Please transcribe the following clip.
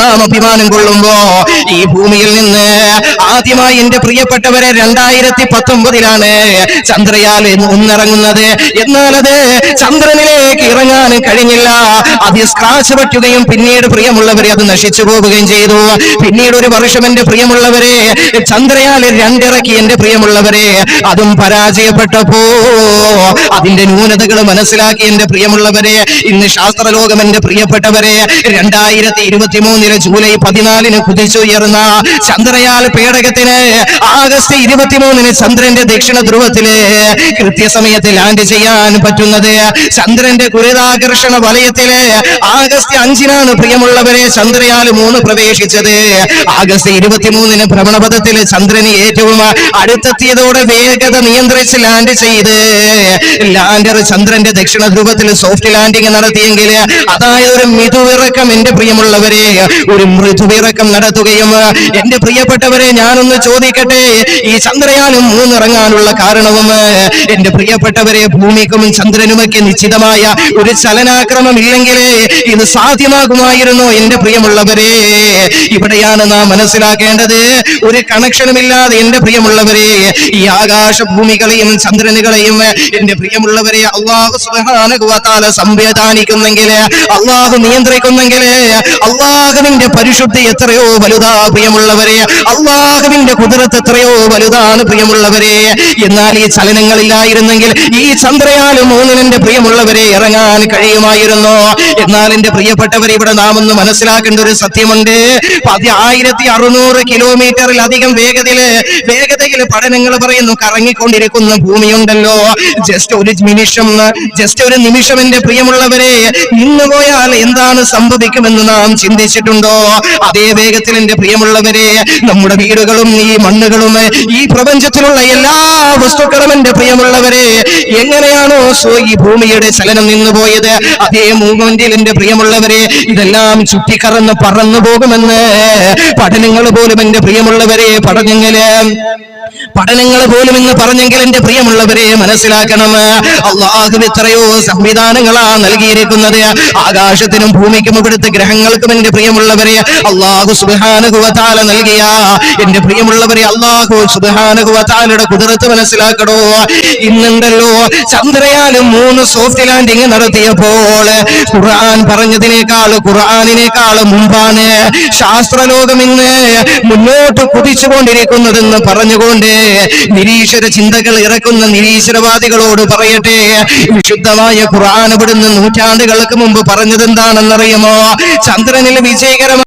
നാം അഭിമാനം കൊള്ളുമ്പോ ഈ ഭൂമിയിൽ നിന്ന് ആദ്യമായി എന്റെ പ്രിയപ്പെട്ടവരെ 2019 ചന്ദ്രയാൻ ഒന്നിറങ്ങുന്നത്. എന്നാൽ അത് ചന്ദ്രനിലേക്ക് ഇറങ്ങാൻ കഴിഞ്ഞില്ല. അത് സ്ക്രാച്ച് പറ്റുകയും പിന്നീട് പ്രിയമുള്ളവരെ അത് നശിച്ചു പോവുകയും ചെയ്തു. പിന്നീട് ഒരു വർഷം എന്റെ പ്രിയമുള്ളവരെ ചന്ദ്രയാൻ 2 ഇറക്കി എന്റെ പ്രിയമുള്ളവരെ, അതും പരാജയപ്പെട്ടപ്പോ അതിന്റെ ന്യൂനതകൾ മനസ്സിലാക്കി എന്റെ പ്രിയമുള്ളവരെ ഇന്ന് ശാസ്ത്രലോകം എന്റെ പ്രിയപ്പെട്ടവരെ 2023 ജൂലൈ 14 കുതിച്ചുയർന്ന ചന്ദ്രയാൻ പേടകത്തിന് ആഗസ്റ്റ് 23 ചന്ദ്രന്റെ ദക്ഷിണ ധ്രുവത്തില് കൃത്യസമയത്ത് ലാൻഡ് ചെയ്യാൻ പറ്റുന്നത്. ചന്ദ്രന്റെ ഗുരുത്വാകർഷണ വലയത്തില് ആഗസ്റ്റ് 5 പ്രിയമുള്ളവരെ ചന്ദ്രയാൻ 3 പ്രവേശിച്ചത്. ആഗസ്റ്റ് 23 ഭ്രമണപഥത്തിൽ ചന്ദ്രന് ഏറ്റവും അടുത്തെത്തിയതോടെ വേഗത നിയന്ത്രിച്ച് ലാൻഡ് ചെയ്ത് ലാൻഡർ ചന്ദ്രന്റെ ദക്ഷിണ ധ്രുവത്തിൽ സോഫ്റ്റ് ലാൻഡിംഗ് നടത്തിയെങ്കിൽ, അതായത് ഒരു മൃദുവിറക്കം എന്റെ പ്രിയമുള്ളവരെ ഒരു മൃദുവിറക്കം നടത്തുകയും, എന്റെ പ്രിയപ്പെട്ടവരെ ഞാനൊന്ന് ചോദിക്കട്ടെ, ഈ ചന്ദ്രയാൻ 3 ഇറങ്ങാനുള്ള കാരണവും എന്റെ പ്രിയപ്പെട്ടവരെ ഭൂമിക്കും ചന്ദ്രനുമൊക്കെ നിശ്ചിതമായ ഒരു ചലനാക്രമം ഇല്ലെങ്കിൽ ഇത് സാധ്യമാകുമായിരുന്നോ എന്റെ പ്രിയമുള്ളവരെ? ഇവിടെയാണ് നാം മനസ്സിലാക്കേണ്ടത്. ഒരു കണക്ഷനുമില്ലാതെ എന്റെ പ്രിയമുള്ളവരെ ഈ ആകാശഭൂമികളെയും ചന്ദ്രനുകളെയും എന്റെ പ്രിയമുള്ളവരെ അല്ലാഹു സുബ്ഹാനഹു വ തആല സംവിധാനിക്കുന്നെങ്കിൽ, അല്ലാഹു നിയന്ത്രിക്കുന്നെങ്കിൽ, അല്ലാഹുവിന്റെ പരിശുദ്ധി എത്രയോ വലുതാ പ്രിയമുള്ളവരെ, അല്ലാഹുവിന്റെ ഖുദ്റത്ത് എത്രയോ വലുതാണ് പ്രിയമുള്ളവരെ. എന്നാൽ ഈ ചലനങ്ങളില്ലായിരുന്നെങ്കിൽ ഈ ചന്ദ്രയാൻ 3 എന്റെ പ്രിയമുള്ളവരെ ഇറങ്ങാൻ കഴിയുമായിരുന്നു. എന്നാൽ എന്റെ പ്രിയപ്പെട്ടവരെ ഇവിടെ നാം ഒന്ന് മനസ്സിലാക്കേണ്ട ഒരു സത്യമുണ്ട്. 1600 കിലോമീറ്ററിലധികം വേഗതയിൽ പഠനങ്ങൾ പറയുന്നു കറങ്ങിക്കൊണ്ടിരിക്കുന്ന ഭൂമിയുണ്ടല്ലോ. ജസ്റ്റ് ഒരു നിമിഷം എന്റെ പ്രിയമുള്ളവരെ നിന്നുപോയാൽ എന്താണ് സംഭവിക്കുമെന്ന് നാം ചിന്തിച്ചിട്ടുണ്ടോ? അതേ വേഗത്തിൽ എന്റെ പ്രിയമുള്ളവരെ നമ്മുടെ വീടുകളും ഈ മണ്ണുകളും ഈ പ്രപഞ്ചത്തിലുള്ള എല്ലാ വസ്തുക്കളും എന്റെ പ്രിയമുള്ളവരെ എങ്ങനെയാണോ ഈ ഭൂമിയുടെ ചലനം നിന്നുപോയത്, അതേ മൂവ്മെന്റിൽ എന്റെ പ്രിയമുള്ളവരെ ഇതെല്ലാം ചുറ്റിക്കറന്ന് പറന്നു പോകുമെന്ന് പഠനങ്ങൾ പോലും എന്റെ പ്രിയമുള്ളവരെ പഠനങ്ങൾ പോലും ഇന്ന് പറഞ്ഞെങ്കിൽ എന്റെ പ്രിയമുള്ളവരെ മനസ്സിലാക്കണം, അല്ലാഹു എത്രയോ സംവിധാനങ്ങളാ നൽകിയിരിക്കുന്നത്. ആകാശത്തിനും ഭൂമിക്കും ഇവിടുത്തെ ഗ്രഹങ്ങൾക്കും എന്റെ പ്രിയമുള്ളവരെ അല്ലാഹു സുബ്ഹാനഹു വ തആല നൽകിയ എന്റെ പ്രിയമുള്ളവരെ അല്ലാഹു സുബ്ഹാനഹു വ തആലയുടെ ഖുദ്റത്ത് മനസ്സിലാക്കണോ. ഇന്നുണ്ടല്ലോ ചന്ദ്രയാൻ 3 സോഫ്റ്റ് ലാൻഡിംഗ് നടത്തിയപ്പോൾ ഖുർആൻ ഖുർആനിനേക്കാൾ മുമ്പാണ് ശാസ്ത്രലോകം ഇന്ന് മുന്നോട്ട് കുതിച്ചുകൊണ്ടിരിക്കുന്നതെന്ന് പറഞ്ഞുകൊണ്ട് നിരീശ്വര ചിന്തകൾ ഇറക്കുന്ന നിരീശ്വരവാദികളോട് പറയട്ടെ, വിശുദ്ധമായ ഖുർആൻ ഇവിടുന്ന് നൂറ്റാണ്ടുകൾക്ക് മുമ്പ് പറഞ്ഞത് എന്താണെന്നറിയുമോ? ചന്ദ്രനിൽ വിജയകരമായി